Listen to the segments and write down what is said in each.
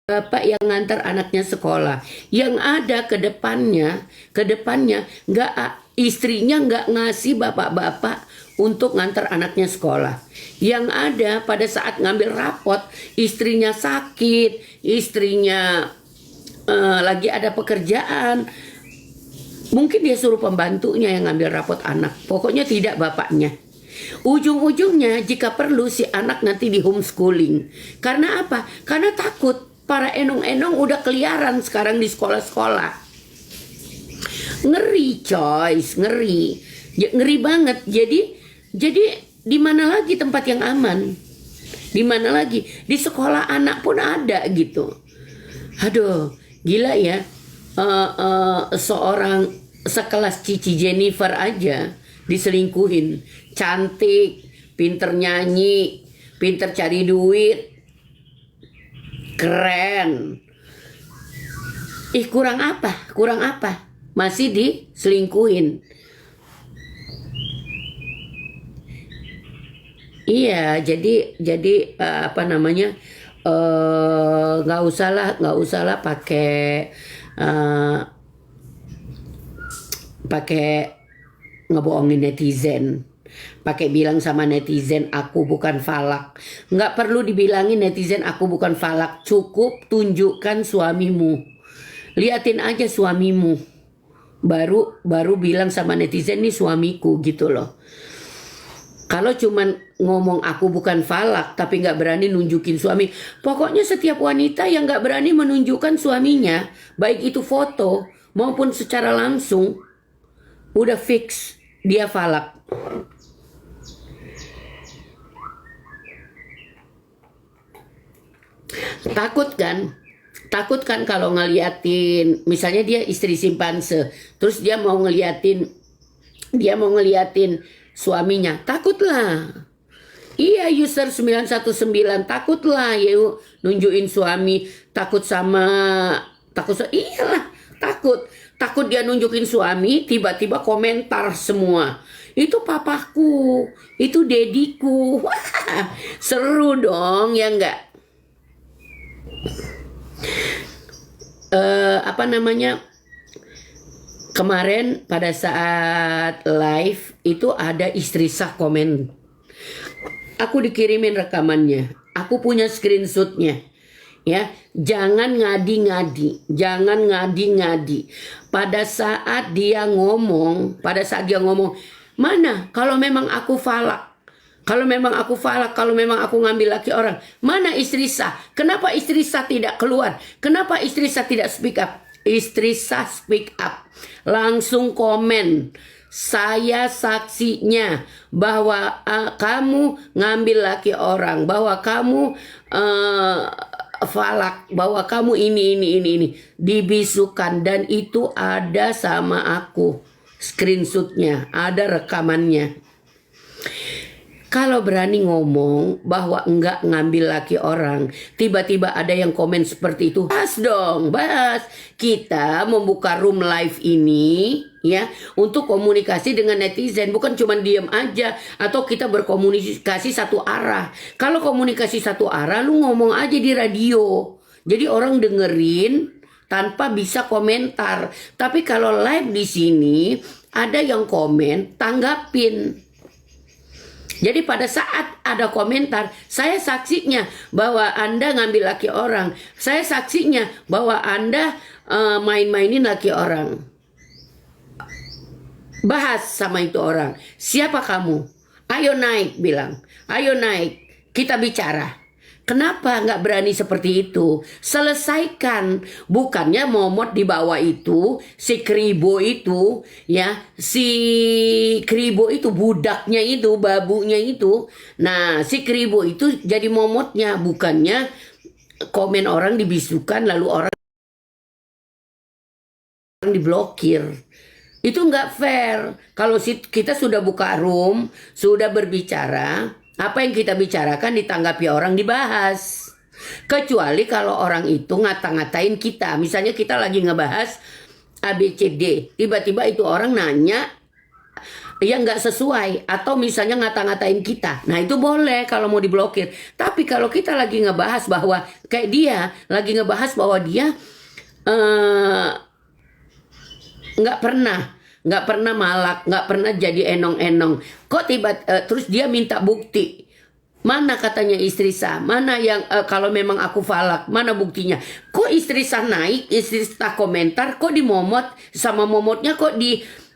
bapak yang ngantar anaknya sekolah. Yang ada ke depannya nggak, istrinya nggak ngasih bapak-bapak untuk ngantar anaknya sekolah. Yang ada pada saat ngambil rapot, istrinya sakit, istrinya lagi ada pekerjaan. Mungkin dia suruh pembantunya yang ngambil rapot anak. Pokoknya tidak bapaknya. Ujung-ujungnya jika perlu si anak nanti di homeschooling. Karena apa? Karena takut para enong-enong udah keliaran sekarang di sekolah-sekolah. Ngeri coy, ngeri. Ngeri banget. Jadi di mana lagi tempat yang aman? Di mana lagi? Di sekolah anak pun ada gitu. Aduh, gila ya. Seorang sekelas Cici Jennifer aja diselingkuhin. Cantik, pinter nyanyi, pinter cari duit, keren. Kurang apa? Kurang apa? Masih diselingkuhin. Iya, jadi apa namanya? Nggak usah lah pakai ngebohongin netizen, pakai bilang sama netizen aku bukan falak. Nggak perlu dibilangin netizen aku bukan falak, cukup tunjukkan suamimu, liatin aja suamimu, baru bilang sama netizen nih suamiku gitu loh. Kalau cuman ngomong aku bukan falak tapi nggak berani nunjukin suami, pokoknya setiap wanita yang nggak berani menunjukkan suaminya, baik itu foto maupun secara langsung, udah fix dia falak. Takut kan kalau ngeliatin, misalnya dia istri simpanse, terus dia mau ngeliatin suaminya, takutlah. Iya, user 919 takutlah ya nunjukin suami, iyalah, takut dia nunjukin suami, tiba-tiba komentar semua. Itu papaku, itu dediku. Wah, seru dong ya enggak? Apa namanya? Kemarin pada saat live itu ada istri sah komen. Aku dikirimin rekamannya. Aku punya screenshotnya. Ya, jangan ngadi-ngadi. Pada saat dia ngomong, mana kalau memang aku falak? Kalau memang aku ngambil laki orang, mana istri sah? Kenapa istri sah tidak keluar? Kenapa istri sah tidak speak up? Istri sah speak up, langsung komen, saya saksinya bahwa kamu ngambil laki orang, bahwa kamu falak, bahwa kamu ini dibisukan, dan itu ada sama aku screenshotnya, ada rekamannya. Kalau berani ngomong bahwa enggak ngambil laki orang, tiba-tiba ada yang komen seperti itu, bahas dong, bahas. Kita membuka room live ini ya untuk komunikasi dengan netizen, bukan cuma diem aja atau kita berkomunikasi satu arah. Kalau komunikasi satu arah, lu ngomong aja di radio. Jadi orang dengerin tanpa bisa komentar. Tapi kalau live di sini ada yang komen, tanggapin. Jadi pada saat ada komentar, saya saksinya bahwa Anda ngambil laki orang. Saya saksinya bahwa Anda main-mainin laki orang. Bahas sama itu orang. Siapa kamu? Ayo naik, bilang. Ayo naik, kita bicara. Kenapa nggak berani seperti itu? Selesaikan, bukannya momot di bawah itu, si Kribo itu, ya, si Kribo itu budaknya itu, babunya itu. Nah, si Kribo itu jadi momotnya, bukannya komen orang dibisukan lalu orang diblokir. Itu nggak fair. Kalau kita sudah buka room, sudah berbicara, apa yang kita bicarakan ditanggapi orang, dibahas. Kecuali kalau orang itu ngata-ngatain kita. Misalnya kita lagi ngebahas ABCD, tiba-tiba itu orang nanya yang nggak sesuai atau misalnya ngata-ngatain kita, nah itu boleh kalau mau diblokir. Tapi kalau kita lagi ngebahas bahwa kayak dia lagi ngebahas bahwa dia eh, nggak pernah malak, nggak pernah jadi enong-enong, kok terus dia minta bukti. Mana katanya istri sah, mana yang kalau memang aku falak, mana buktinya? Kok istri sah naik, istri sah komentar, kok dimomot, sama momotnya kok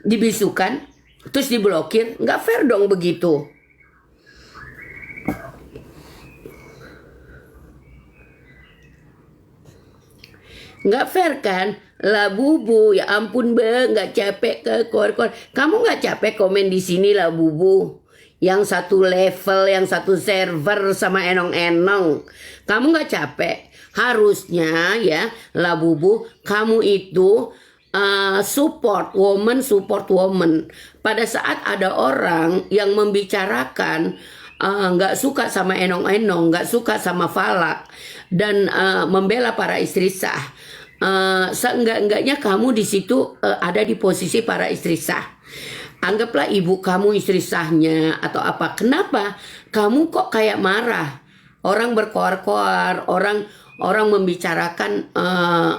dibisukan, terus diblokir? Nggak fair dong begitu. Nggak fair kan? Lah bubu, ya ampun be, nggak capek ke kor-kor. Kamu nggak capek komen di sini lah bubu? Yang satu level, yang satu server sama enong-enong. Kamu nggak capek? Harusnya ya, lah bubu, kamu itu support woman. Pada saat ada orang yang membicarakan nggak suka sama enong-enong, nggak suka sama falak, dan membela para istri sah, seenggak-enggaknya kamu di situ ada di posisi para istri sah. Anggaplah ibu kamu istri sahnya atau apa. Kenapa kamu kok kayak marah? Orang berkoar-koar, orang membicarakan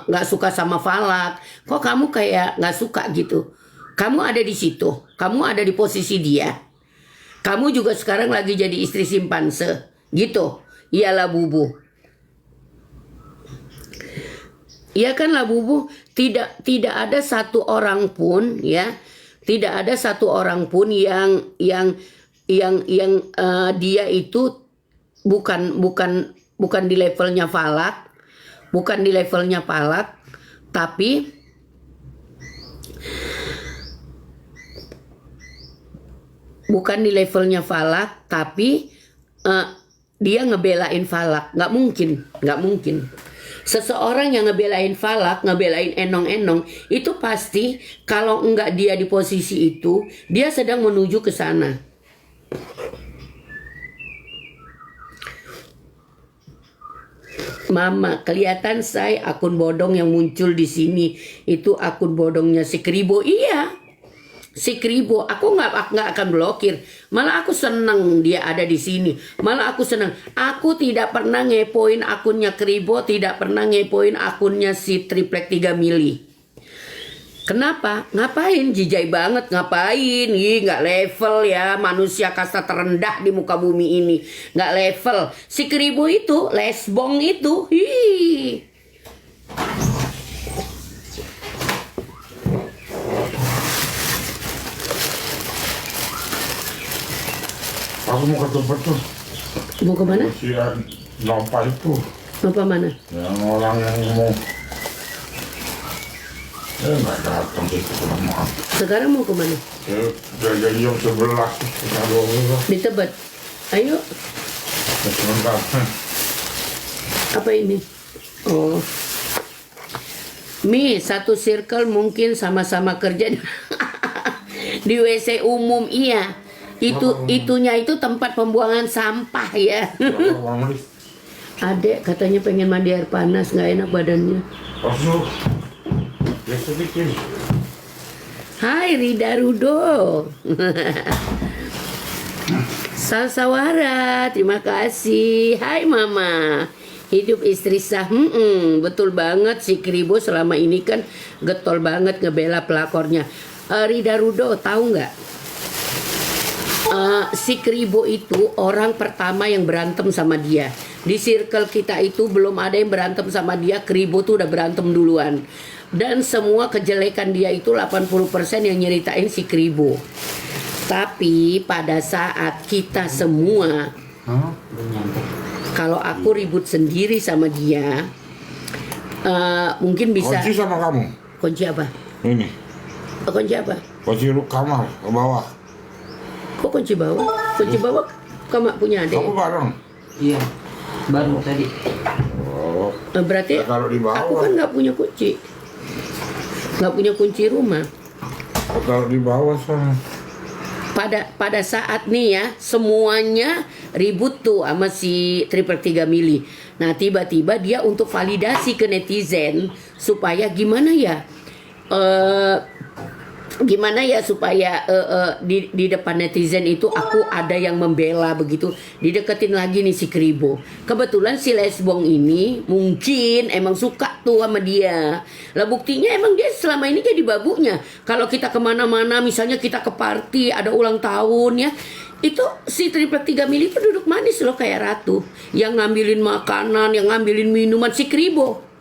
nggak suka sama falak. Kok kamu kayak nggak suka gitu? Kamu ada di situ, kamu ada di posisi dia. Kamu juga sekarang lagi jadi istri simpanse, gitu. Iyalah bubu. Iya kan lah bubu, tidak ada satu orang pun ya. Tidak ada satu orang pun yang dia itu bukan di levelnya falak, tapi dia ngebelain falak. Nggak mungkin. Seseorang yang ngebelain falak, ngebelain enong-enong, itu pasti kalau enggak dia di posisi itu, dia sedang menuju ke sana. Mama, kelihatan saya akun bodong yang muncul di sini itu akun bodongnya si Kribo. Iya. Si Kribo, aku nggak akan blokir. Malah aku seneng dia ada di sini. Malah aku seneng. Aku tidak pernah ngepoin akunnya Kribo, tidak pernah ngepoin akunnya si Triplek 3 mili. Kenapa? Ngapain? Jijai banget, ngapain? Ih, nggak level ya, manusia kasta terendah di muka bumi ini. Nggak level. Si Kribo itu, lesbong itu. Hi. Aku mau ke tempat tuh. Mau ke mana? Si Lompa itu. Lompa mana? Yang orang yang mau. Nggak datang ke rumah. Sekarang mau ke mana? Jadi jam 11. Di Tebet. Ayo. Sebentar. Apa ini? Oh. Mi, satu circle mungkin sama-sama kerja di WC umum, iya. Itunya itu tempat pembuangan sampah ya. Adek katanya pengen mandi air panas, nggak enak badannya. Hai Rida Rudo. Salsawara, terima kasih. Hai Mama. Hidup istri sah, betul banget si Kribo selama ini kan getol banget ngebela pelakornya. Rida Rudo tahu nggak? Si Kribo itu orang pertama yang berantem sama dia. Di circle kita itu belum ada yang berantem sama dia. Kribo tuh udah berantem duluan. Dan semua kejelekan dia itu 80% yang nyeritain si Kribo. Tapi pada saat kita semua, kalau aku ribut sendiri sama dia, mungkin bisa. Kunci sama kamu. Kunci apa? Ini. Kunci apa? Kunci kamar ke bawah. Kok kunci bawah? Kunci bawah kamu punya adek? Kamu bareng? Iya, baru tadi. Oh. Berarti Ya, kalau di bawah. aku kan nggak punya kunci. Nggak punya kunci rumah. Kalau di bawah sana. Pada saat nih ya, semuanya ribut tuh sama si Triplek 3 mili. Nah tiba-tiba dia untuk validasi ke netizen supaya gimana ya, gimana ya supaya di depan netizen itu aku ada yang membela begitu, dideketin lagi nih si Kribo. Kebetulan si Lesbong ini mungkin emang suka tuh sama dia lah, buktinya emang dia selama ini jadi babunya. Kalau kita kemana-mana, misalnya kita ke party ada ulang tahun ya, itu si triplek 3 mili itu duduk manis loh kayak ratu, yang ngambilin makanan, yang ngambilin minuman si Kribo.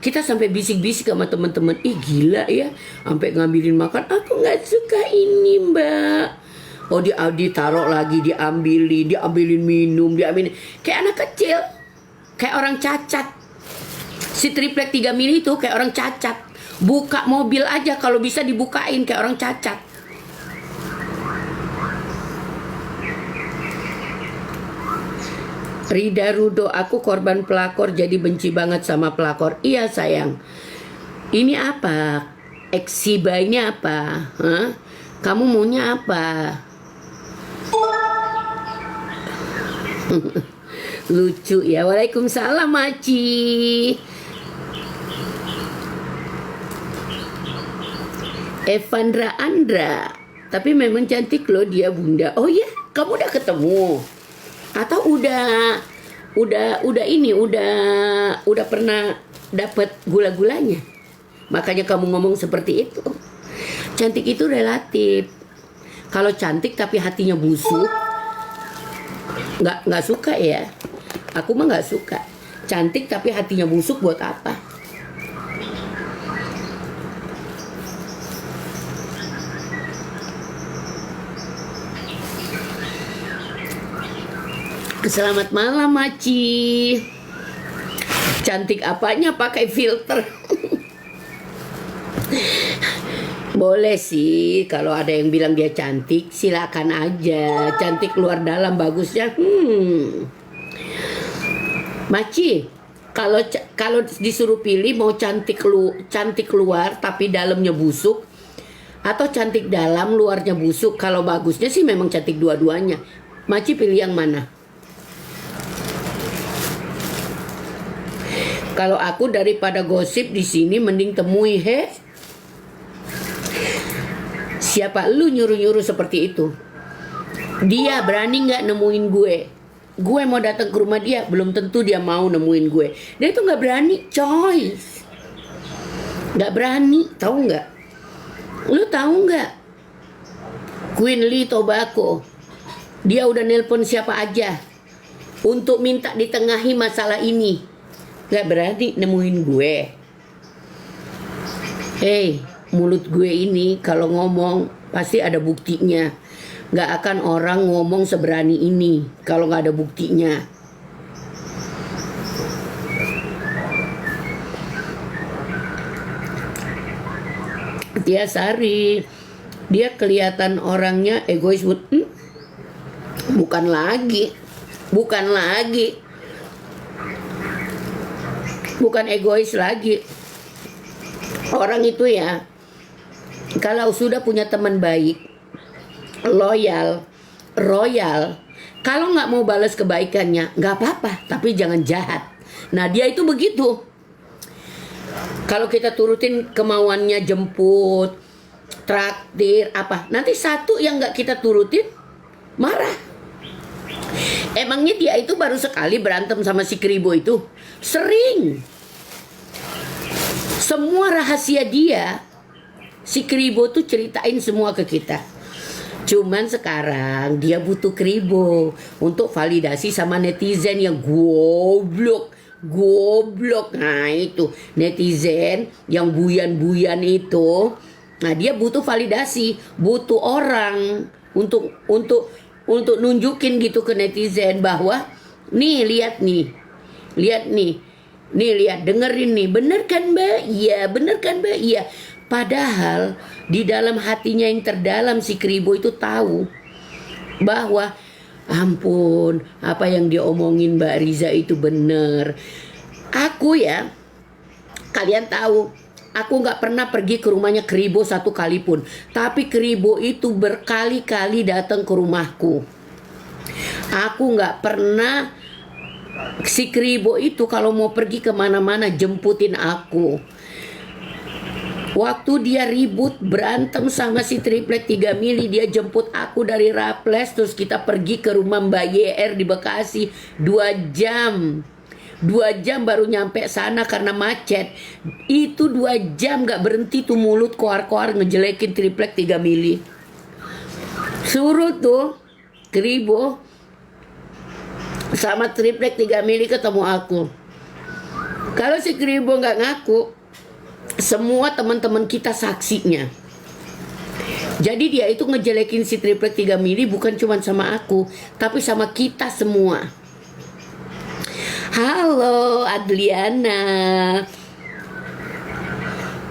Kita sampai bisik-bisik sama teman-teman, ih gila ya, sampai ngambilin makan. Aku nggak suka ini mbak. Oh ditaruh lagi, diambilin minum, diambilin kayak anak kecil, kayak orang cacat. Si triplek 3 mili itu kayak orang cacat. Buka mobil aja kalau bisa dibukain kayak orang cacat. Rida Rudo, aku korban pelakor jadi benci banget sama pelakor. Iya sayang. Ini apa? Eksiba ini apa? Hah? Kamu maunya apa? Lucu ya. Waalaikumsalam Maci. Evandra Andra. Tapi memang cantik loh dia bunda. Oh ya, kamu udah ketemu? Atau udah pernah dapat gula-gulanya, makanya kamu ngomong seperti itu. Cantik itu relatif. Kalau cantik tapi hatinya busuk, nggak suka ya. Aku mah nggak suka. Cantik tapi hatinya busuk buat apa? Selamat malam Maci. Cantik apanya pakai filter? Boleh sih, kalau ada yang bilang dia cantik silakan aja. Cantik luar dalam bagusnya. Maci, kalau disuruh pilih mau cantik luar tapi dalamnya busuk, atau cantik dalam luarnya busuk, kalau bagusnya sih memang cantik dua-duanya. Maci pilih yang mana? Kalau aku daripada gosip di sini mending temui Siapa lu nyuruh-nyuruh seperti itu? Dia berani nggak nemuin gue? Gue mau datang ke rumah dia, belum tentu dia mau nemuin gue. Dia itu nggak berani, coy. Nggak berani, tahu nggak? Lu tahu nggak? Queen Lee Tobacco, dia udah nelpon siapa aja untuk minta ditengahi masalah ini. Gak berani nemuin gue. Hei, mulut gue ini kalau ngomong pasti ada buktinya. Gak akan orang ngomong seberani ini kalau gak ada buktinya. Dia Sari, dia kelihatan orangnya egois. Bukan lagi. Bukan egois lagi. Orang itu ya, kalau sudah punya teman baik, loyal, royal, kalau nggak mau balas kebaikannya, nggak apa-apa, tapi jangan jahat. Nah dia itu begitu. Kalau kita turutin kemauannya, jemput, traktir, apa, nanti satu yang nggak kita turutin, marah. Emangnya dia itu baru sekali berantem sama si Kribo itu? Sering. Semua rahasia dia, si Kribo tuh ceritain semua ke kita. Cuman sekarang dia butuh Kribo untuk validasi sama netizen yang goblok. Nah itu netizen yang buyan-buyan itu. Nah dia butuh validasi, butuh orang untuk nunjukin gitu ke netizen bahwa nih lihat nih, dengerin nih, bener kan mbak? Iya, bener kan mbak? Iya. Padahal di dalam hatinya yang terdalam si Kribo itu tahu bahwa ampun, apa yang dia omongin Mbak Riza itu bener. Aku ya, kalian tahu, aku gak pernah pergi ke rumahnya Kribo satu kali pun. Tapi Kribo itu berkali-kali datang ke rumahku. Aku gak pernah, si Kribo itu kalau mau pergi kemana-mana jemputin aku. Waktu dia ribut berantem sama si triplek 3 mili, dia jemput aku dari Raples, terus kita pergi ke rumah Mbak YR di Bekasi 2 jam. 2 jam baru nyampe sana karena macet. Itu 2 jam gak berhenti tuh mulut koar-koar ngejelekin triplek 3 mili. Suruh tuh Kribo sama triplek 3 mili ketemu aku. Kalau si Kribo gak ngaku, semua teman-teman kita saksinya. Jadi dia itu ngejelekin si triplek 3 mili bukan cuma sama aku, tapi sama kita semua. Halo Adliana.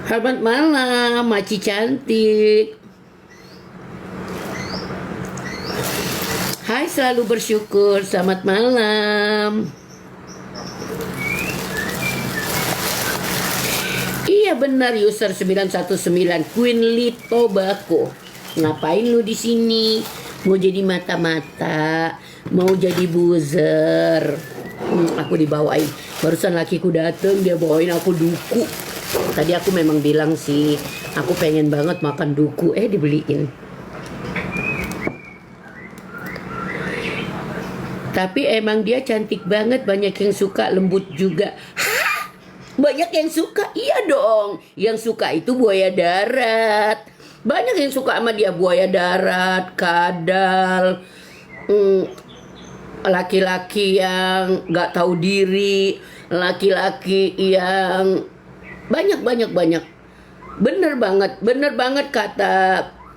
Selamat malam Maci cantik. Hai, selalu bersyukur. Selamat malam. Iya benar, user 919 Queen Lee Tobacco. Ngapain lu di sini? Mau jadi mata-mata? Mau jadi buzzer? Aku dibawain. Barusan lakiku dateng, dia bawain aku duku. Tadi aku memang bilang sih, aku pengen banget makan duku. Dibeliin. Tapi emang dia cantik banget, banyak yang suka, lembut juga. Banyak yang suka, iya dong. Yang suka itu buaya darat. Banyak yang suka sama dia, buaya darat, kadal, laki-laki yang gak tahu diri, laki-laki yang banyak. Bener banget kata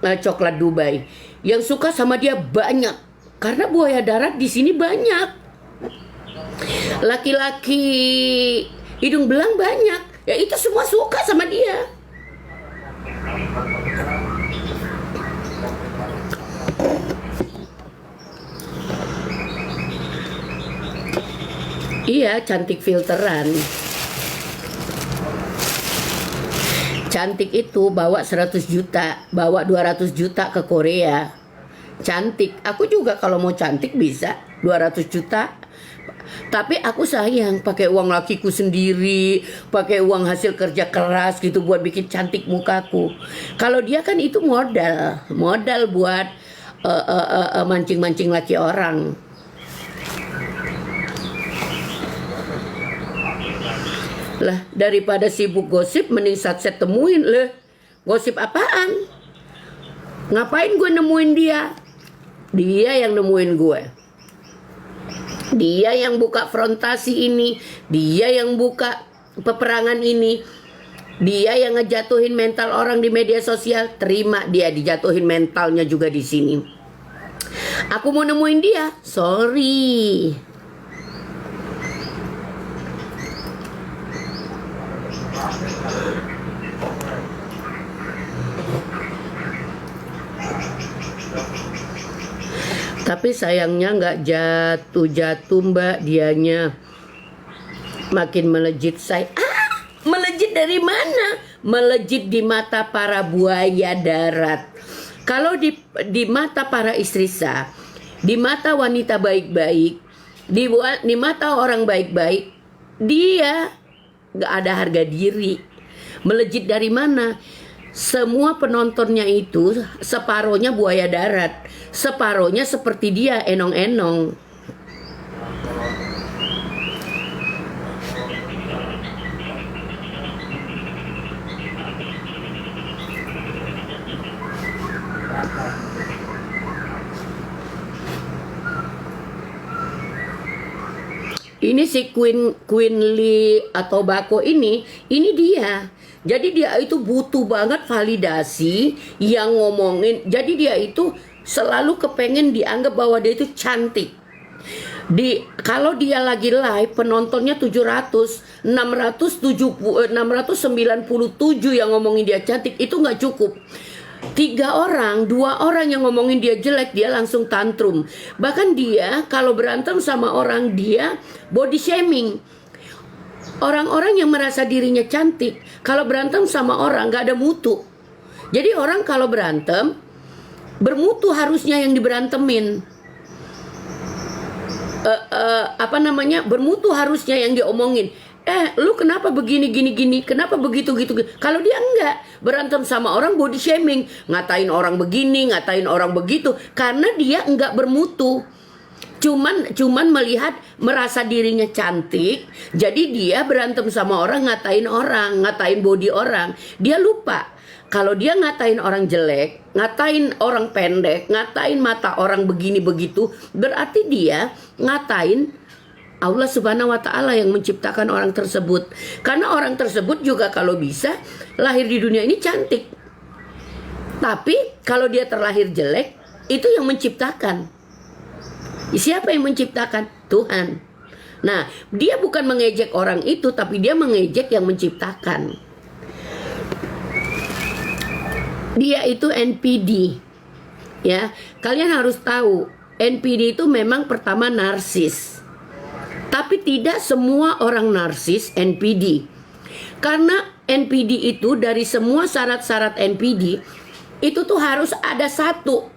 Coklat Dubai. Yang suka sama dia banyak, karena buaya darat di sini banyak. Laki-laki hidung belang banyak, ya itu semua suka sama dia. Iya, cantik filteran. Cantik itu bawa 100 juta, bawa 200 juta ke Korea. Cantik, aku juga kalau mau cantik bisa 200 juta. Tapi aku sayang pakai uang lakiku sendiri, pakai uang hasil kerja keras gitu buat bikin cantik mukaku. Kalau dia kan itu modal buat mancing-mancing laki orang. Lah, daripada sibuk gosip mending Satset temuin. Lah, gosip apaan? Ngapain gue nemuin dia? Dia yang nemuin gue. Dia yang buka frontasi ini, dia yang buka peperangan ini, dia yang ngejatuhin mental orang di media sosial. Terima dia dijatuhin mentalnya juga di sini. Aku mau nemuin dia, sorry. Tapi sayangnya nggak jatuh mbak, dianya makin melejit saya. Melejit dari mana? Melejit di mata para buaya darat. Kalau di mata para istri sah, di mata wanita baik-baik, di mata orang baik-baik, dia nggak ada harga diri. Melejit dari mana? Semua penontonnya itu separohnya buaya darat, separohnya seperti dia, enong-enong. Ini si Queen Lee atau Bako ini dia. Jadi dia itu butuh banget validasi yang ngomongin. Jadi dia itu selalu kepengen dianggap bahwa dia itu cantik. Kalau dia lagi live penontonnya 697 yang ngomongin dia cantik, itu nggak cukup. 2 orang yang ngomongin dia jelek, dia langsung tantrum. Bahkan dia kalau berantem sama orang, dia body shaming. Orang-orang yang merasa dirinya cantik, kalau berantem sama orang gak ada mutu. Jadi orang kalau berantem, bermutu harusnya yang diberantemin. Bermutu harusnya yang diomongin. Lu kenapa begini gini, kenapa begitu gitu. Kalau dia enggak, berantem sama orang body shaming, ngatain orang begini, ngatain orang begitu, karena dia enggak bermutu. Cuman melihat, merasa dirinya cantik, jadi dia berantem sama orang, ngatain body orang. Dia lupa kalau dia ngatain orang jelek, ngatain orang pendek, ngatain mata orang begini begitu, berarti dia ngatain Allah Subhanahu wa Ta'ala yang menciptakan orang tersebut. Karena orang tersebut juga kalau bisa lahir di dunia ini cantik. Tapi kalau dia terlahir jelek, itu yang menciptakan. Siapa yang menciptakan? Tuhan. Nah, dia bukan mengejek orang itu, tapi dia mengejek yang menciptakan. Dia itu NPD. Ya, kalian harus tahu, NPD itu memang pertama narsis. Tapi tidak semua orang narsis NPD. Karena NPD itu dari semua syarat-syarat NPD itu tuh harus ada satu.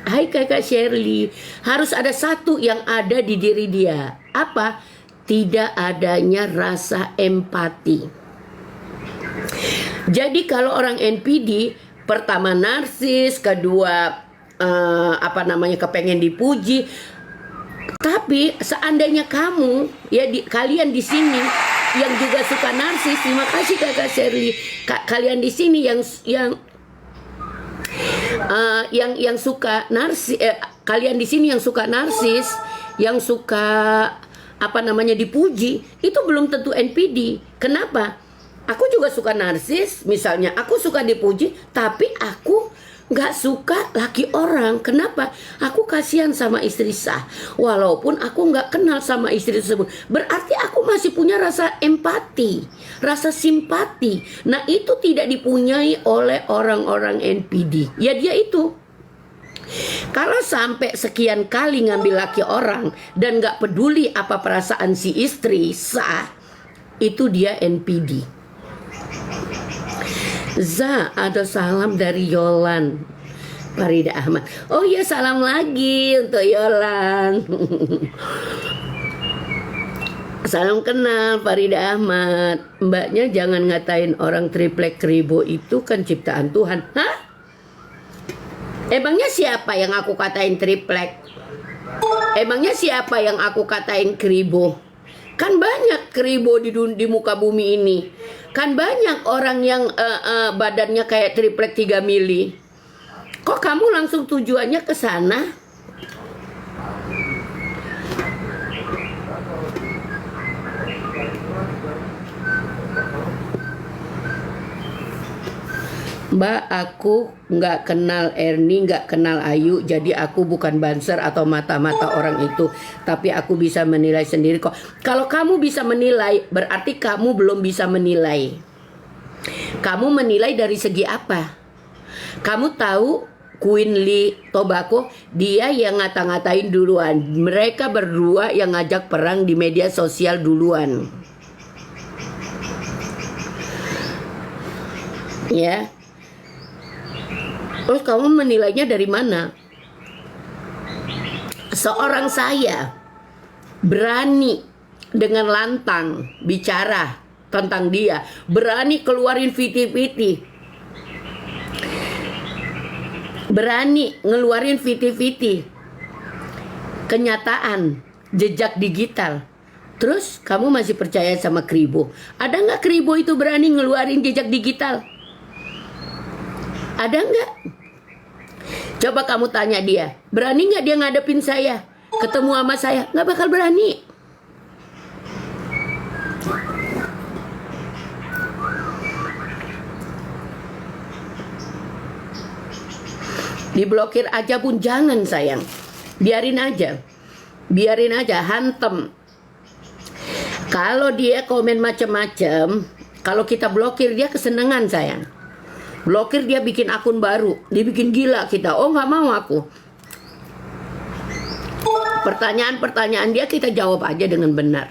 Hai kakak Shirley, harus ada satu yang ada di diri dia. Apa? Tidak adanya rasa empati. Jadi kalau orang NPD, pertama narsis, kedua kepengen dipuji. Tapi seandainya kamu, kalian di sini yang juga suka narsis, terima kasih kakak Shirley. Kalian di sini yang suka narsis, kalian di sini yang suka narsis, yang suka dipuji, itu belum tentu NPD. Kenapa? Aku juga suka narsis, misalnya aku suka dipuji, tapi aku nggak suka laki orang. Kenapa? Aku kasihan sama istri sah, walaupun aku nggak kenal sama istri tersebut. Berarti aku masih punya rasa empati, rasa simpati. Nah, itu tidak dipunyai oleh orang-orang NPD. Ya, dia itu. Kalau sampai sekian kali ngambil laki orang dan nggak peduli apa perasaan si istri sah, itu dia NPD. Ada salam dari Yolan Farida Ahmad. Oh iya, salam lagi untuk Yolan. Salam kenal Farida Ahmad. Mbaknya jangan ngatain orang triplek kribo, itu kan ciptaan Tuhan. Hah? Emangnya siapa yang aku katain triplek? Emangnya siapa yang aku katain kribo? Kan banyak kribo di muka bumi ini. Kan banyak orang yang badannya kayak triplek 3 mili. Kok kamu langsung tujuannya ke sana? Mbak, aku nggak kenal Ernie, nggak kenal Ayu, jadi aku bukan banser atau mata-mata orang itu. Tapi aku bisa menilai sendiri kok. Kalau kamu bisa menilai, berarti kamu belum bisa menilai. Kamu menilai dari segi apa? Kamu tahu Queen Lee Tobacco, dia yang ngata-ngatain duluan. Mereka berdua yang ngajak perang di media sosial duluan. Ya. Terus kamu menilainya dari mana? Seorang saya berani dengan lantang bicara tentang dia, berani keluarin viti-viti, berani ngeluarin viti-viti kenyataan, jejak digital. Terus kamu masih percaya sama kribo? Ada nggak kribo itu berani ngeluarin jejak digital? Ada nggak? Coba kamu tanya dia, berani nggak dia ngadepin saya, ketemu sama saya? Nggak bakal berani. Diblokir aja pun jangan sayang, biarin aja, hantem. Kalau dia komen macem-macem, kalau kita blokir dia kesenangan sayang. Blokir dia bikin akun baru, dibikin gila kita. Oh nggak mau aku. Pertanyaan-pertanyaan dia kita jawab aja dengan benar.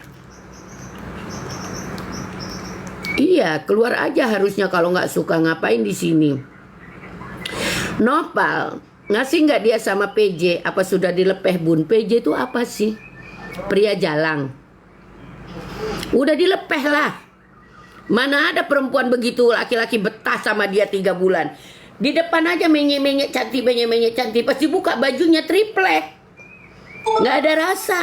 Iya, keluar aja harusnya kalau nggak suka, ngapain di sini. Nopal, ngasih nggak dia sama PJ? Apa sudah dilepeh bun? PJ itu apa sih? Pria jalang. Udah dilepeh lah. Mana ada perempuan begitu laki-laki betah sama dia 3 bulan. Di depan aja menyek-menyek cantik, menyek-menyek cantik. Pasti buka bajunya triplek. Nggak ada rasa.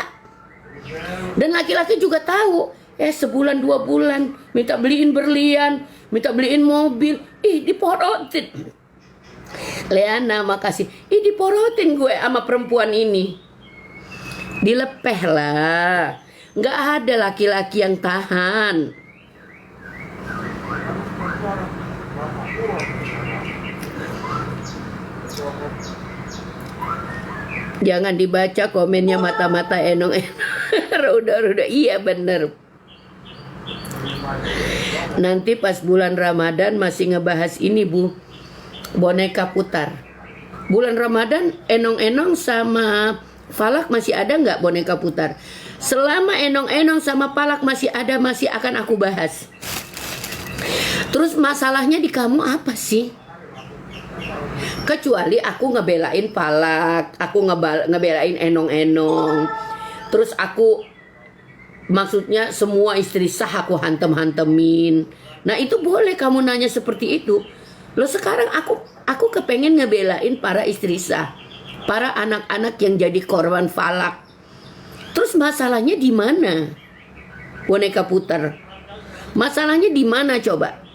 Dan laki-laki juga tahu. Sebulan 2 bulan. Minta beliin berlian. Minta beliin mobil. Diporotin. Leana makasih. Diporotin gue sama perempuan ini. Dilepeh lah. Nggak ada laki-laki yang tahan. Jangan dibaca komennya mata-mata enong-enong. Ruda-ruda. Iya bener. Nanti pas bulan Ramadan masih ngebahas ini Bu. Boneka putar. Bulan Ramadan enong-enong sama Falak masih ada nggak boneka putar? Selama enong-enong sama Falak masih ada, masih akan aku bahas. Terus masalahnya di kamu apa sih? Kecuali aku ngebelain Falak, aku ngebelain enong-enong. Terus aku maksudnya semua istri sah aku hantem-hantemin. Nah itu boleh kamu nanya seperti itu. Loh sekarang aku kepengen ngebelain para istri sah, para anak-anak yang jadi korban Falak. Terus masalahnya di mana? Boneka putar. Masalahnya di mana coba?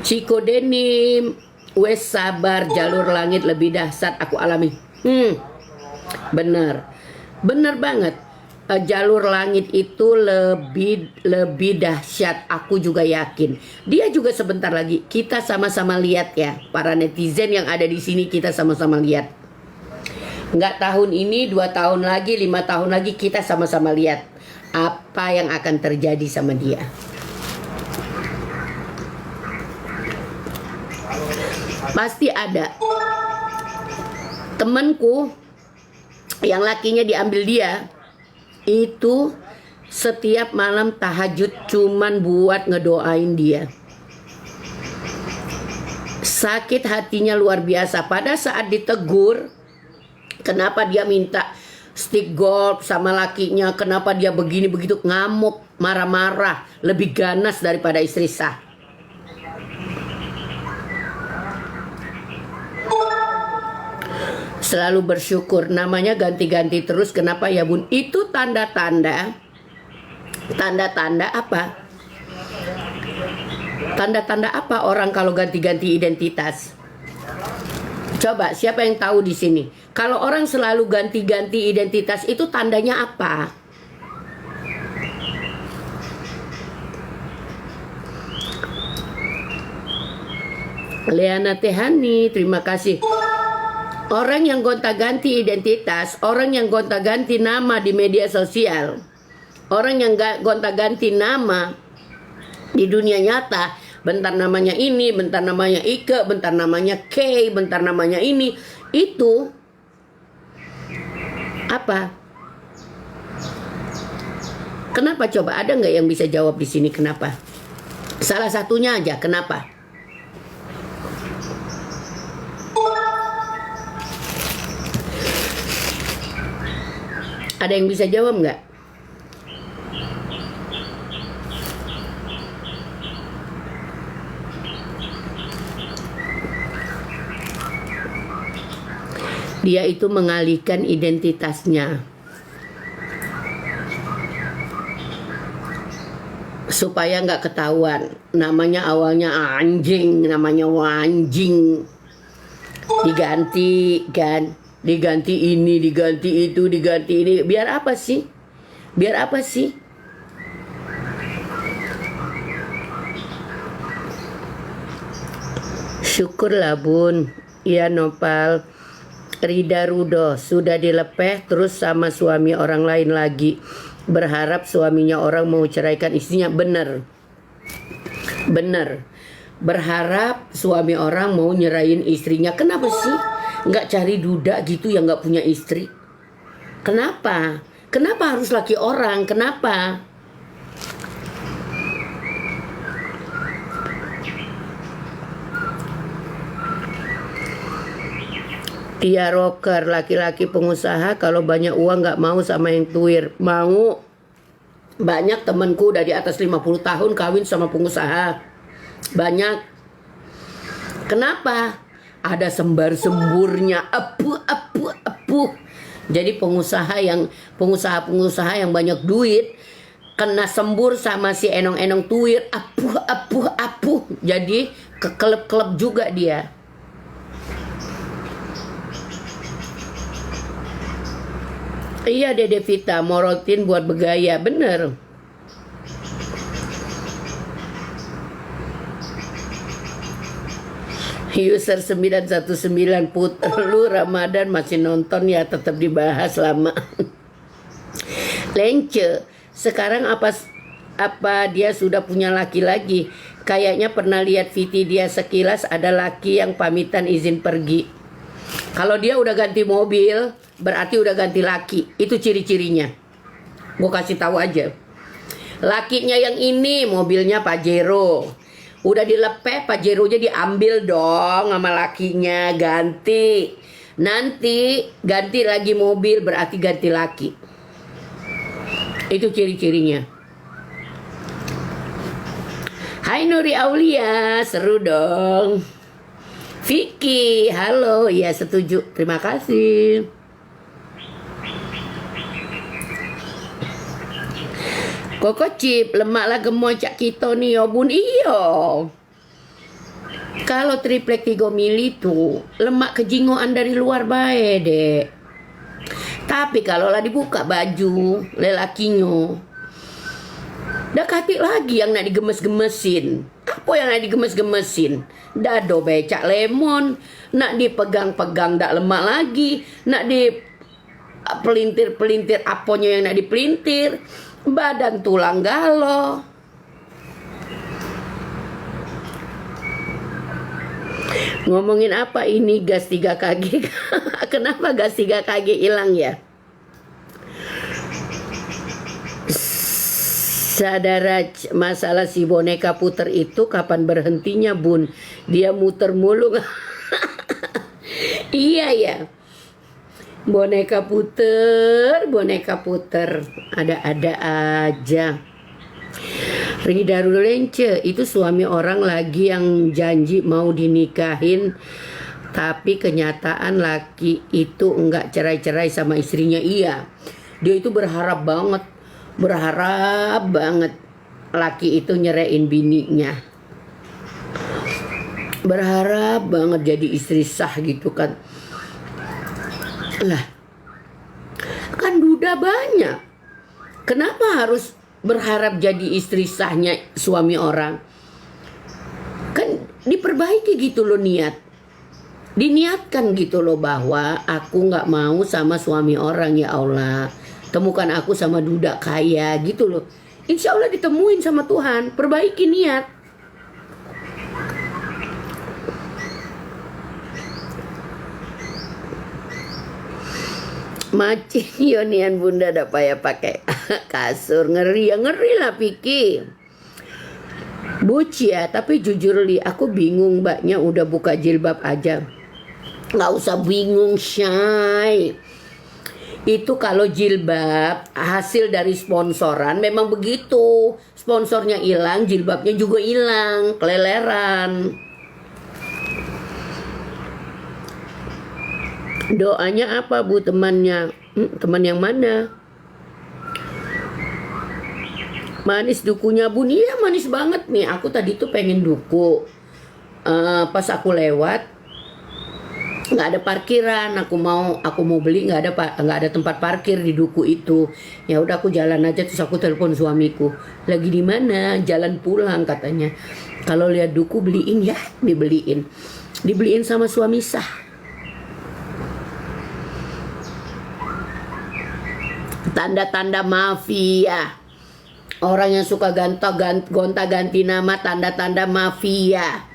Ciko denim, wes sabar, jalur langit lebih dahsyat aku alami. Bener banget. Jalur langit itu lebih dahsyat. Aku juga yakin. Dia juga sebentar lagi. Kita sama-sama lihat ya, para netizen yang ada di sini, kita sama-sama lihat. Nggak tahun ini, 2 tahun lagi, 5 tahun lagi, kita sama-sama lihat apa yang akan terjadi sama dia. Pasti ada temanku yang lakinya diambil dia, itu setiap malam tahajud cuman buat ngedoain dia. Sakit hatinya luar biasa. Pada saat ditegur, kenapa dia minta stick golf sama lakinya, kenapa dia begini begitu, ngamuk, marah-marah, lebih ganas daripada istri sah. Selalu bersyukur, namanya ganti-ganti terus. Kenapa ya Bun? Itu tanda-tanda apa? Tanda-tanda apa orang kalau ganti-ganti identitas? Coba siapa yang tahu di sini? Kalau orang selalu ganti-ganti identitas itu tandanya apa? Leana Tehani, terima kasih. Orang yang gonta-ganti identitas, orang yang gonta-ganti nama di media sosial, orang yang gonta-ganti nama di dunia nyata, bentar namanya ini, bentar namanya Ike, bentar namanya K, bentar namanya ini, itu apa? Kenapa coba? Ada nggak yang bisa jawab di sini kenapa? Salah satunya aja, kenapa? Ada yang bisa jawab nggak? Dia itu mengalihkan identitasnya supaya nggak ketahuan. Namanya awalnya anjing, namanya wanjing, diganti kan. Diganti ini, diganti itu, diganti ini. Biar apa sih? Biar apa sih? Syukurlah Bun. Iya Nopal. Rida Rudo sudah dilepeh terus sama suami orang lain lagi. Berharap suaminya orang mau ceraikan istrinya. Bener. Berharap suami orang mau nyerahin istrinya. Kenapa sih? Nggak cari duda gitu yang nggak punya istri? Kenapa? Kenapa harus laki orang? Kenapa? Tia Rocker, laki-laki pengusaha kalau banyak uang nggak mau sama yang tuir. Mau. Banyak temanku udah di atas 50 tahun kawin sama pengusaha. Banyak. Kenapa? Ada sembar-semburnya. Apu. Jadi pengusaha yang banyak duit kena sembur sama si enong-enong tuir. Apu. Jadi ke klub-klub juga dia. Iya Dede Vita, morotin buat bergaya, bener. User 919 Puter, lu Ramadan masih nonton ya, tetap dibahas lama. Lence, sekarang apa dia sudah punya laki lagi? Kayaknya pernah lihat Viti dia sekilas ada laki yang pamitan izin pergi. Kalau dia udah ganti mobil, berarti udah ganti laki. Itu ciri-cirinya. Gue kasih tahu aja. Lakinya yang ini mobilnya Pajero. Udah dilepeh, Pajeronya diambil dong sama lakinya, ganti. Nanti ganti lagi mobil, berarti ganti laki. Itu ciri-cirinya. Hai Nuri Aulia, seru dong. Vicky, halo, ya setuju, terima kasih. Koko Cip, lemaklah gemoy cak kita nih yo bun, iyo. Kalau triplek 3 mili tuh lemak kejingoan dari luar bae dek. Tapi kalau lah dibuka baju lelakinya, dekati lagi yang nak digemes-gemesin. Apa yang nak digemes-gemesin? Dado becak lemon, nak dipegang-pegang dak lemak lagi, nak di pelintir-pelintir aponya yang nak dipelintir, badan tulang galo. Ngomongin apa ini gas 3 kg? Kenapa gas 3 kg hilang ya? Saudara, masalah si boneka puter itu kapan berhentinya bun? Dia muter mulu. Iya ya. Boneka puter. Ada-ada aja. Rida Rulence, itu suami orang lagi yang janji mau dinikahin, tapi kenyataan laki itu enggak cerai-cerai sama istrinya. Iya. Dia itu berharap banget laki itu nyerain bininya. Berharap banget jadi istri sah gitu kan. Lah, kan duda banyak. Kenapa harus berharap jadi istri sahnya suami orang? Kan diperbaiki gitu loh niat. Diniatkan gitu loh bahwa aku gak mau sama suami orang, ya Allah. Temukan aku sama duda kaya gitu loh. Insya Allah ditemuin sama Tuhan. Perbaiki niat. Macin Yonian bunda ada payah pakai kasur. Ngeri lah Piki. Buci ya, tapi jujur li, aku bingung mbaknya udah buka jilbab aja. Gak usah bingung Syai. Itu kalau jilbab hasil dari sponsoran memang begitu. Sponsornya hilang, jilbabnya juga hilang, keleleran. Doanya apa bu temannya? Teman yang mana? Manis dukunya bun, iya manis banget nih. Aku tadi tuh pengen duku. Pas aku lewat nggak ada parkiran, aku mau beli, nggak ada tempat parkir di duku itu. Ya udah aku jalan aja, terus aku telepon suamiku, lagi di mana, jalan pulang katanya. Kalau lihat duku beliin ya, dibeliin sama suami sah. Tanda-tanda mafia, orang yang suka gonta-ganti nama, tanda-tanda mafia.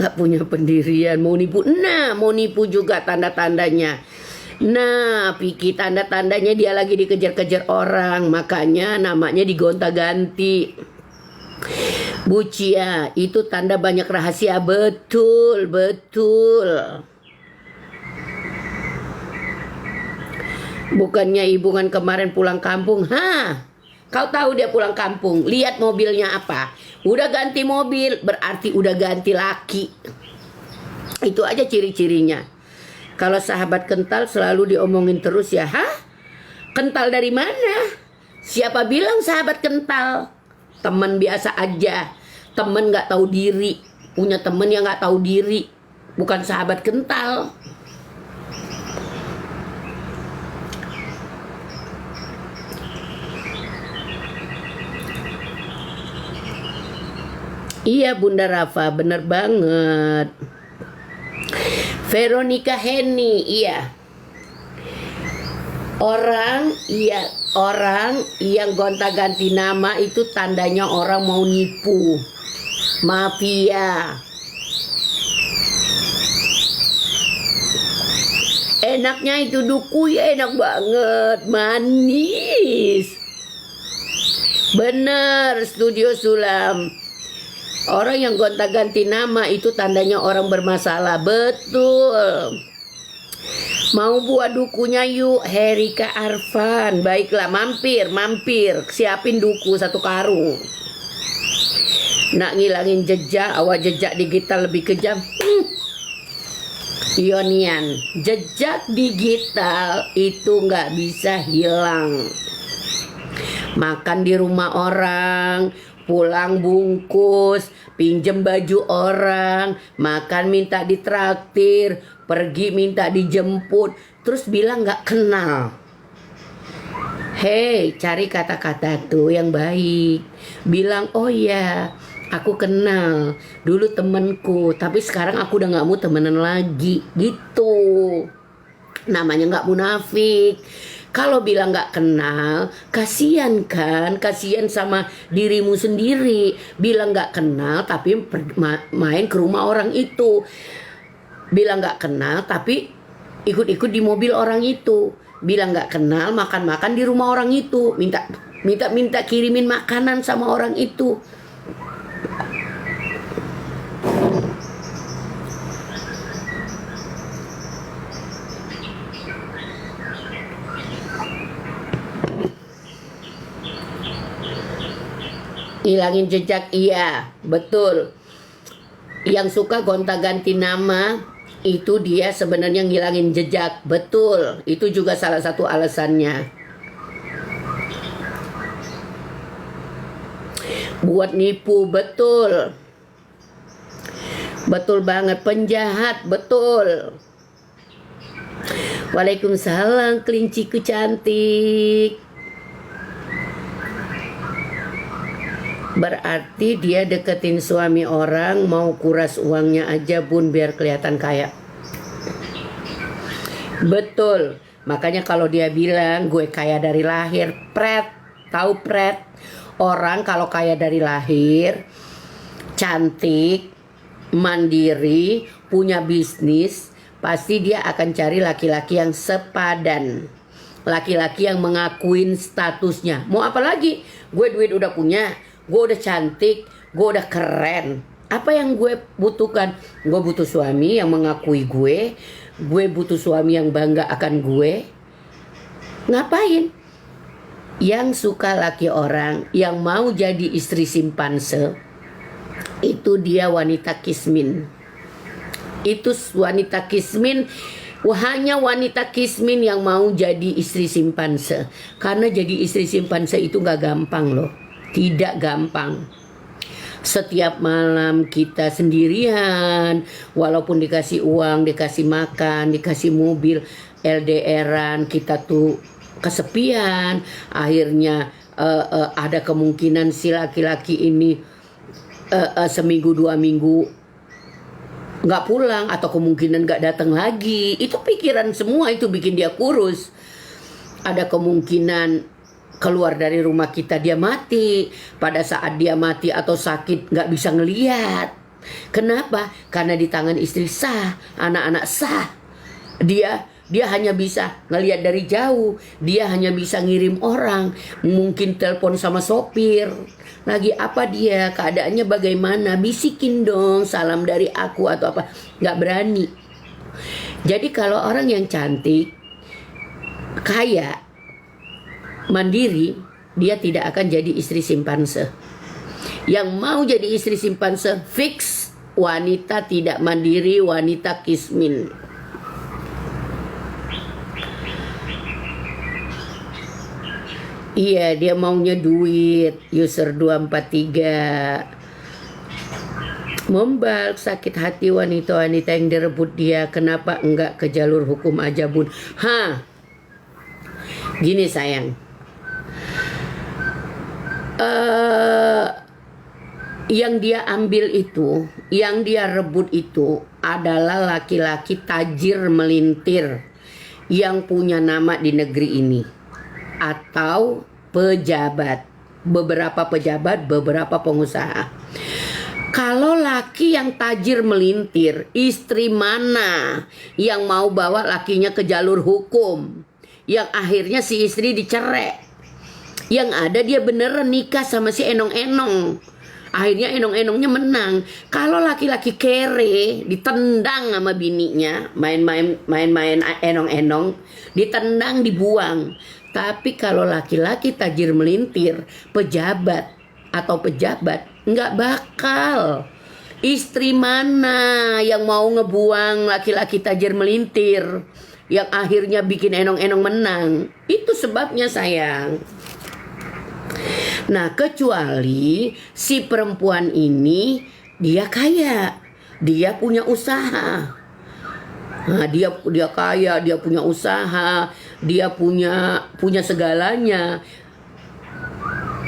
Gak punya pendirian, mau nipu juga tanda-tandanya. Nah, Piki, tanda-tandanya dia lagi dikejar-kejar orang, makanya namanya digonta-ganti. Bucia, itu tanda banyak rahasia. Betul, betul. Bukannya ibu kan kemarin pulang kampung. Kau tahu dia pulang kampung. Lihat mobilnya apa. Udah ganti mobil, berarti udah ganti laki. Itu aja ciri-cirinya. Kalau sahabat kental selalu diomongin terus ya. Kental dari mana? Siapa bilang sahabat kental? Teman biasa aja. Temen gak tahu diri. Punya temen yang gak tahu diri. Bukan sahabat kental. Iya Bunda Rafa, bener banget. Veronica Henny, iya. Orang yang gonta-ganti nama itu tandanya orang mau nipu. Mafia. Enaknya itu duku ya, enak banget, manis. Bener, Studio Sulam. Orang yang gonta-ganti nama itu tandanya orang bermasalah. Betul. Mau buat dukunya yuk, Herika Arfan. Baiklah, mampir. Siapin duku 1 karung. Nak ngilangin jejak, awal jejak digital lebih kejam. Ionian, jejak digital itu nggak bisa hilang. Makan di rumah orang, pulang bungkus, pinjem baju orang, makan minta ditraktir, pergi minta dijemput, terus bilang gak kenal. Hei, cari kata-kata tuh yang baik. Bilang, oh ya, aku kenal, dulu temenku, tapi sekarang aku udah gak mau temenan lagi. Gitu. Namanya gak munafik. Kalau bilang gak kenal, kasihan kan, kasihan sama dirimu sendiri. Bilang gak kenal tapi main ke rumah orang itu. Bilang gak kenal tapi ikut-ikut di mobil orang itu. Bilang gak kenal, makan-makan di rumah orang itu. Minta kirimin makanan sama orang itu. Hilangin jejak, iya, betul. Yang suka gonta-ganti nama itu dia sebenarnya ngilangin jejak, betul. Itu juga salah satu alasannya. Buat nipu, betul. Betul banget, penjahat, betul. Waalaikumsalam, kelinciku cantik. Berarti dia deketin suami orang mau kuras uangnya aja bun biar kelihatan kaya. Betul. Makanya kalau dia bilang gue kaya dari lahir, pret. Tahu pret? Orang kalau kaya dari lahir, cantik, mandiri, punya bisnis, pasti dia akan cari laki-laki yang sepadan. Laki-laki yang mengakuin statusnya. Mau apa lagi? Gue duit udah punya. Gue udah cantik, gue udah keren. Apa yang gue butuhkan? Gue butuh suami yang mengakui gue. Gue butuh suami yang bangga akan gue. Ngapain? Yang suka laki orang, yang mau jadi istri simpanse, itu dia wanita kismin. Itu wanita kismin. Hanya wanita kismin yang mau jadi istri simpanse. Karena jadi istri simpanse itu gak gampang loh. Tidak gampang. Setiap malam kita sendirian, walaupun dikasih uang, dikasih makan, dikasih mobil, LDRan, kita tuh kesepian. Akhirnya ada kemungkinan si laki-laki ini seminggu 2 minggu nggak pulang, atau kemungkinan nggak datang lagi. Itu pikiran semua, itu bikin dia kurus. Ada kemungkinan keluar dari rumah kita dia mati. Pada saat dia mati atau sakit gak bisa ngeliat. Kenapa? Karena di tangan istri sah, anak-anak sah. Dia Dia hanya bisa ngelihat dari jauh. Dia hanya bisa ngirim orang. Mungkin telepon sama sopir. Lagi apa dia? Keadaannya bagaimana? Bisikin dong salam dari aku atau apa. Nggak berani. Jadi kalau orang yang cantik, kaya, mandiri, dia tidak akan jadi istri simpanse. Yang mau jadi istri simpanse fix wanita tidak mandiri, wanita kismin. Iya, dia maunya duit. User 243. Membal sakit hati wanita-wanita yang direbut dia. Kenapa enggak ke jalur hukum aja, Bun? Gini sayang. Yang dia ambil itu, yang dia rebut itu adalah laki-laki tajir melintir yang punya nama di negeri ini. Atau pejabat, beberapa pejabat, beberapa pengusaha. Kalau laki yang tajir melintir, istri mana yang mau bawa lakinya ke jalur hukum? Yang akhirnya si istri dicerai. Yang ada dia beneran nikah sama si enong-enong. Akhirnya enong-enongnya menang. Kalau laki-laki kere ditendang sama bininya, main-main enong-enong, ditendang, dibuang. Tapi kalau laki-laki tajir melintir, pejabat atau pejabat, nggak bakal. Istri mana yang mau ngebuang laki-laki tajir melintir yang akhirnya bikin enong-enong menang? Itu sebabnya sayang. Nah, kecuali si perempuan ini dia kaya, dia punya usaha. Nah, dia kaya, dia punya usaha, dia punya segalanya.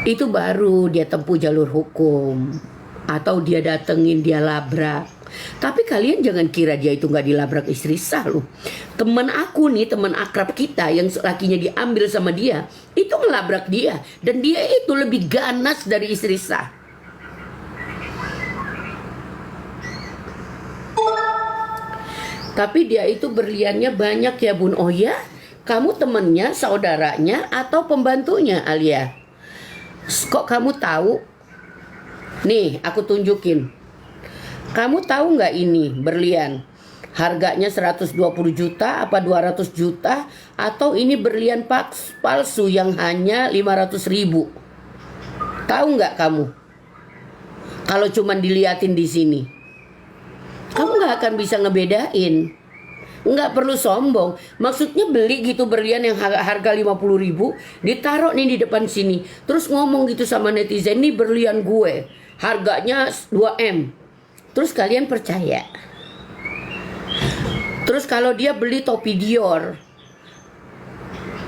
Itu baru dia tempuh jalur hukum. Atau dia datengin, dia labrak. Tapi kalian jangan kira dia itu gak dilabrak istri sah loh. Teman aku nih, teman akrab kita yang lakinya diambil sama dia, itu ngelabrak dia. Dan dia itu lebih ganas dari istri sah. Tapi dia itu berliannya banyak ya Bun. Oh ya? Kamu temennya, saudaranya, atau pembantunya Alia? Kok kamu tahu? Nih, aku tunjukin. Kamu tahu nggak ini berlian? Harganya 120 juta apa 200 juta? Atau ini berlian palsu yang hanya 500 ribu? Tahu nggak kamu? Kalau cuman diliatin di sini, kamu nggak akan bisa ngebedain. Nggak perlu sombong. Maksudnya beli gitu berlian yang harga 50 ribu, ditaruh nih di depan sini, terus ngomong gitu sama netizen, ini berlian gue, harganya 2M. Terus kalian percaya. Terus kalau dia beli topi Dior,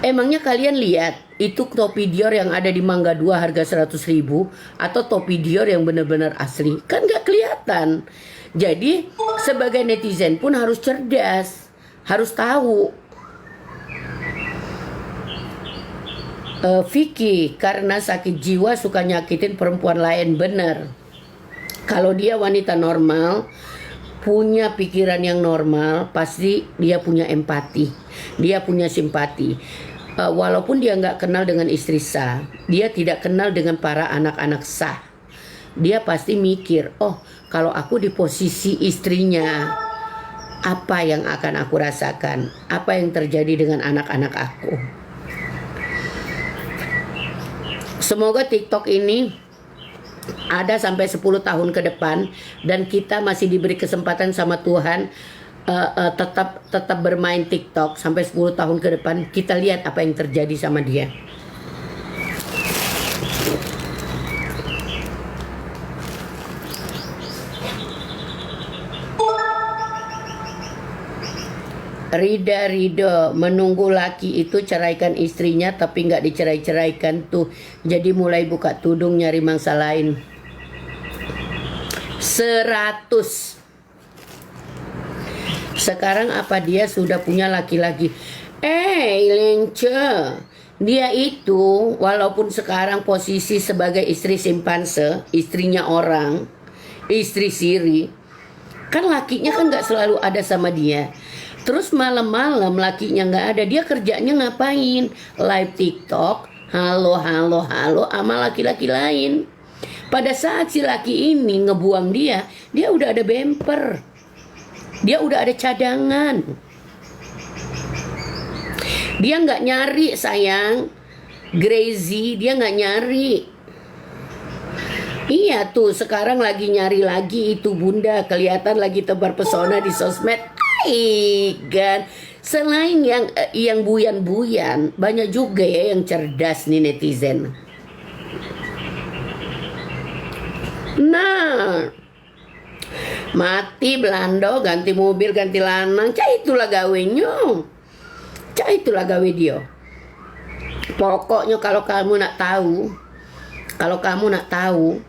emangnya kalian lihat itu topi Dior yang ada di Mangga 2 harga 100 ribu atau topi Dior yang benar-benar asli? Kan nggak kelihatan. Jadi sebagai netizen pun harus cerdas, harus tahu. Vicky karena sakit jiwa suka nyakitin perempuan lain, bener. Kalau dia wanita normal, punya pikiran yang normal, pasti dia punya empati, dia punya simpati. Walaupun dia nggak kenal dengan istri sah, dia tidak kenal dengan para anak-anak sah, dia pasti mikir, oh kalau aku di posisi istrinya, apa yang akan aku rasakan, apa yang terjadi dengan anak-anak aku. Semoga TikTok ini ada sampai 10 tahun ke depan dan kita masih diberi kesempatan sama Tuhan tetap bermain TikTok sampai 10 tahun ke depan. Kita lihat apa yang terjadi sama dia. Rida Rido menunggu laki itu ceraikan istrinya tapi nggak dicerai-ceraikan tuh, jadi mulai buka tudung nyari mangsa lain. 100. Sekarang apa dia sudah punya laki-laki? Lence, dia itu walaupun sekarang posisi sebagai istri simpanse, istrinya orang, istri siri, kan lakinya kan nggak selalu ada sama dia. Terus malam-malam lakinya nggak ada, dia kerjanya ngapain? Live TikTok, halo halo halo sama laki-laki lain. Pada saat si laki ini ngebuang dia udah ada bemper, dia udah ada cadangan. Dia nggak nyari sayang, Grazy, dia nggak nyari. Iya tuh sekarang lagi nyari lagi itu bunda, kelihatan lagi tebar pesona di sosmed. Kan selain yang buyan-buyan, banyak juga ya yang cerdas nih netizen. Nah, mati Belando, ganti mobil, ganti lanang, itulah gawenya, itulah gawe dia. Pokoknya kalau kamu nak tahu,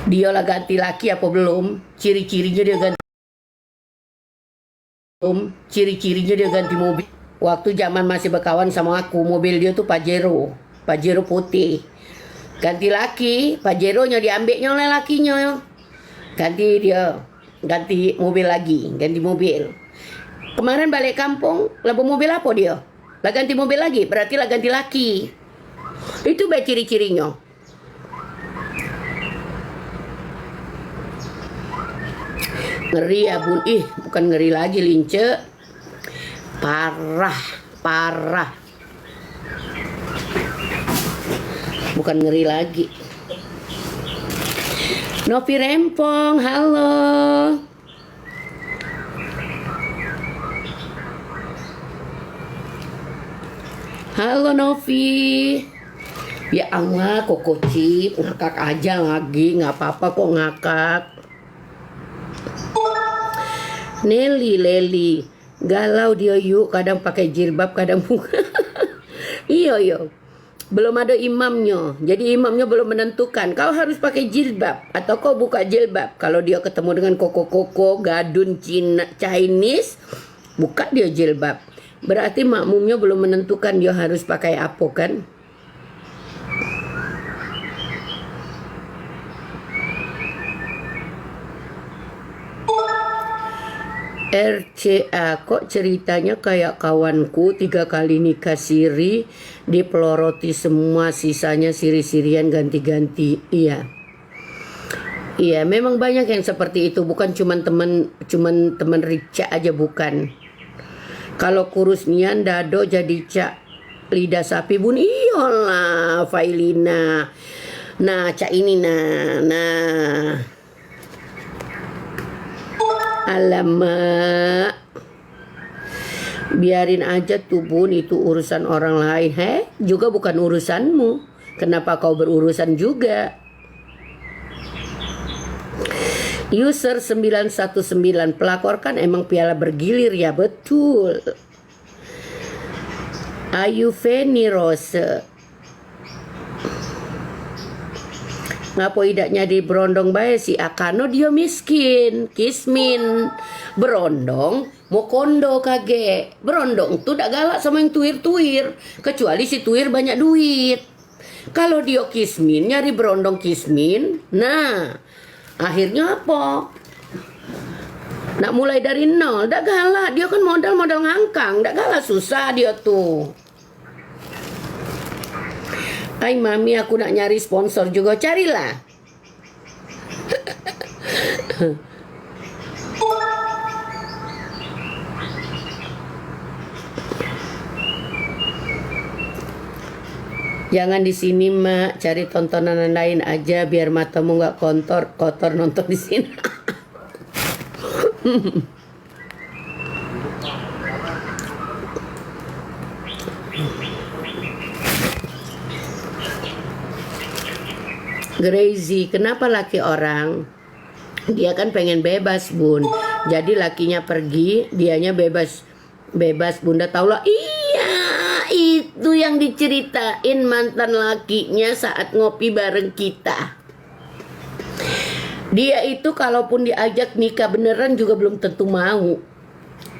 dia lah ganti laki apa belum? Ciri-cirinya dia ganti mobil. Waktu zaman masih berkawan sama aku, mobil dia tuh Pajero putih. Ganti laki, Pajeronya diambilnya oleh lakinya. Ganti mobil lagi, ganti mobil. Kemarin balik kampung, lah mobil apa dia? Lah ganti mobil lagi, berarti lah ganti laki. Itu baik ciri-cirinya. Ngeri ya bun, bukan ngeri lagi Lince, parah, bukan ngeri lagi. Novi Rempong, halo. Halo Novi. Ya Allah, Koko Cip, ngakak aja lagi, nggak apa-apa kok ngakak. Leli, galau dia yuk, kadang pakai jilbab, kadang bukan. Iya. Belum ada imamnya, jadi imamnya belum menentukan. Kau harus pakai jilbab atau kau buka jilbab. Kalau dia ketemu dengan koko gadun Chinese, buka dia jilbab. Berarti makmumnya belum menentukan dia harus pakai apa kan? RCA, kok ceritanya kayak kawanku 3 kali nikah siri, dipeloroti semua, sisanya siri-sirian ganti-ganti. Iya, memang banyak yang seperti itu, bukan cuman teman Rica aja, bukan. Kalau kurus nian dado jadi cak lidah sapi bun, iyalah Failina. Nah, cak ini nah. Alamak, biarin aja tuh bun, itu urusan orang lain. Juga bukan urusanmu. Kenapa kau berurusan juga? User 919, pelakor kan emang piala bergilir ya, betul. Ayu Feni Rose, ngapo idaknya di berondong bae si Akano, dia miskin, kismin. Berondong mau kondo kage. Berondong tuh dak galak sama yang tuir-tuir, kecuali si tuir banyak duit. Kalau dia kismin, nyari berondong kismin, nah akhirnya apa? Nak mulai dari nol, dak galak. Dia kan modal ngangkang, dak galak, susah dia tuh. Hai mami, aku nak nyari sponsor juga, carilah. Jangan di sini mak, cari tontonan lain aja biar matamu nggak kotor nonton di sini. Grazy, kenapa laki orang? Dia kan pengen bebas bun. Jadi lakinya pergi, dianya bebas bunda, tahu lah. Iya, itu yang diceritain mantan lakinya saat ngopi bareng kita. Dia itu kalaupun diajak nikah beneran juga belum tentu mau.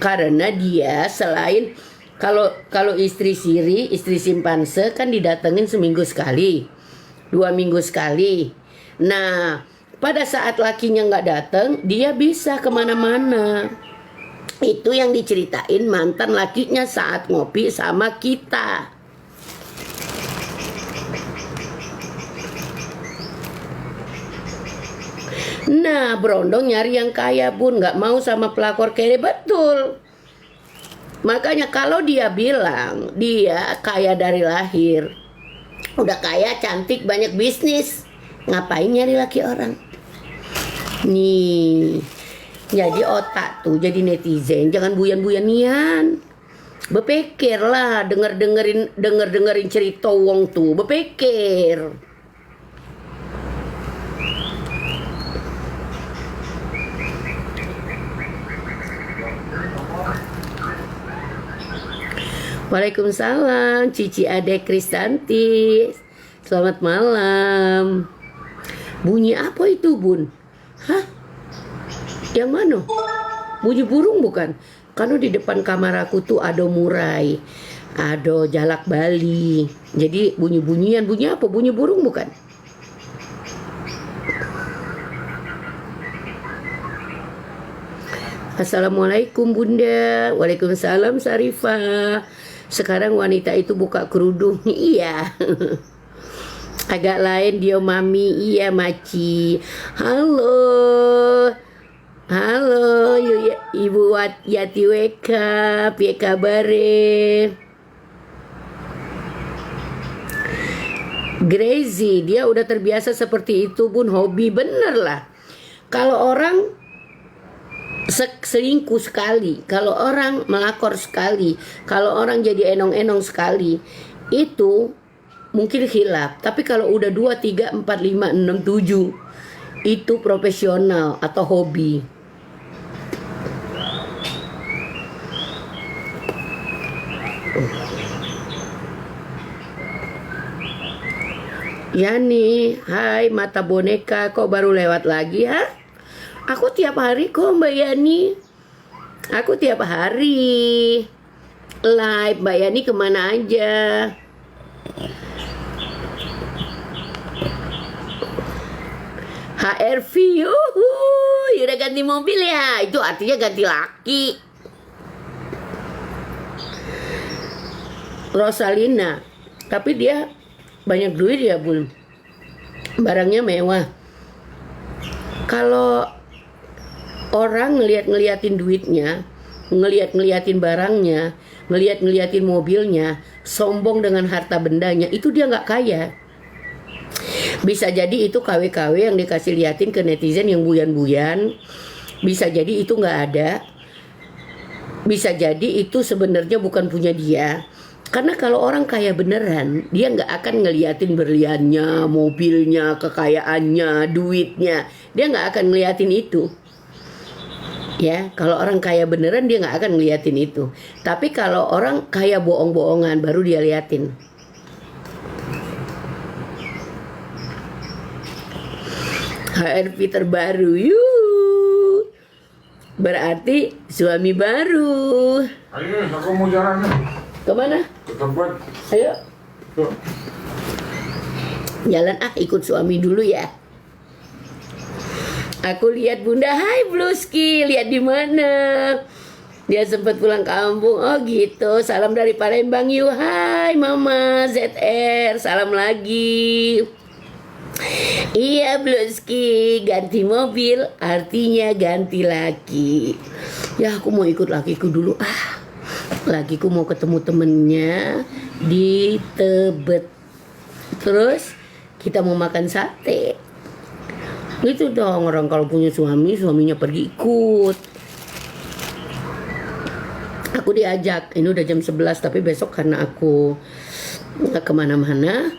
Karena dia selain kalau istri siri, istri simpanse kan didatengin seminggu sekali, 2 minggu sekali. Nah, pada saat lakinya nggak datang, dia bisa kemana-mana. Itu yang diceritain mantan lakinya saat ngopi sama kita. Nah, Brondong nyari yang kaya bun, nggak mau sama pelakor kere, betul. Makanya kalau dia bilang dia kaya dari lahir, udah kaya, cantik, banyak bisnis, ngapain nyari laki orang? Nih, jadi otak tuh, jadi netizen, jangan buyan-buyanian. Bepikir lah, denger-dengerin cerita wong tuh, bepikir. Waalaikumsalam, Cici Ade Kristanti. Selamat malam. Bunyi apa itu, Bun? Hah? Yang mana? Bunyi burung bukan? Karena di depan kamar aku tuh ada murai, ada jalak Bali. Jadi bunyi-bunyian, bunyi apa? Bunyi burung bukan? Assalamualaikum Bunda. Waalaikumsalam Sarifah. Sekarang wanita itu buka kerudung. Iya. Agak lain dia mami. Iya Maci. Halo. Halo Ibu Yati Weka. Piye kabare? Grazy, dia udah terbiasa seperti itu Bun. Hobi bener lah. Kalau orang selingkuh sekali, kalau orang melakor sekali, kalau orang jadi enong-enong sekali, itu mungkin khilaf. Tapi kalau udah 2, 3, 4, 5, 6, 7, itu profesional atau hobi. Yani, hai mata boneka, kok baru lewat lagi ha? Aku tiap hari kok Mbak Yani. Aku tiap hari live. Mbak Yani kemana aja? HRV, udah ganti mobil ya? Itu artinya ganti laki. Rosalina, tapi dia banyak duit ya Bun. Barangnya mewah. Kalau orang ngeliatin duitnya, ngeliatin barangnya, ngeliatin mobilnya, sombong dengan harta bendanya, itu dia nggak kaya. Bisa jadi itu KW-KW yang dikasih liatin ke netizen yang buyan-buyan. Bisa jadi itu nggak ada. Bisa jadi itu sebenarnya bukan punya dia. Karena kalau orang kaya beneran, dia nggak akan ngeliatin berliannya, mobilnya, kekayaannya, duitnya. Dia nggak akan ngeliatin itu. Ya, kalau orang kaya beneran dia nggak akan ngeliatin itu. Tapi kalau orang kaya bohong-bohongan baru dia liatin. HRV terbaru, yuk. Berarti suami baru. Ayo, aku mau jalan nih. Kemana? Ke tempat. Ayo. Tuh. Jalan ikut suami dulu ya. Aku lihat Bunda, hai Bluski, lihat di mana? Dia sempat pulang kampung. Oh gitu. Salam dari Palembang yuk. Hai Mama ZR, salam lagi. Iya Bluski, ganti mobil artinya ganti laki. Ya aku mau ikut lakiku dulu. Lakiku mau ketemu temennya di Tebet. Terus kita mau makan sate. Gitu dong, orang kalau punya suami, suaminya pergi ikut. Aku diajak, ini udah jam 11, tapi besok karena aku nggak kemana-mana,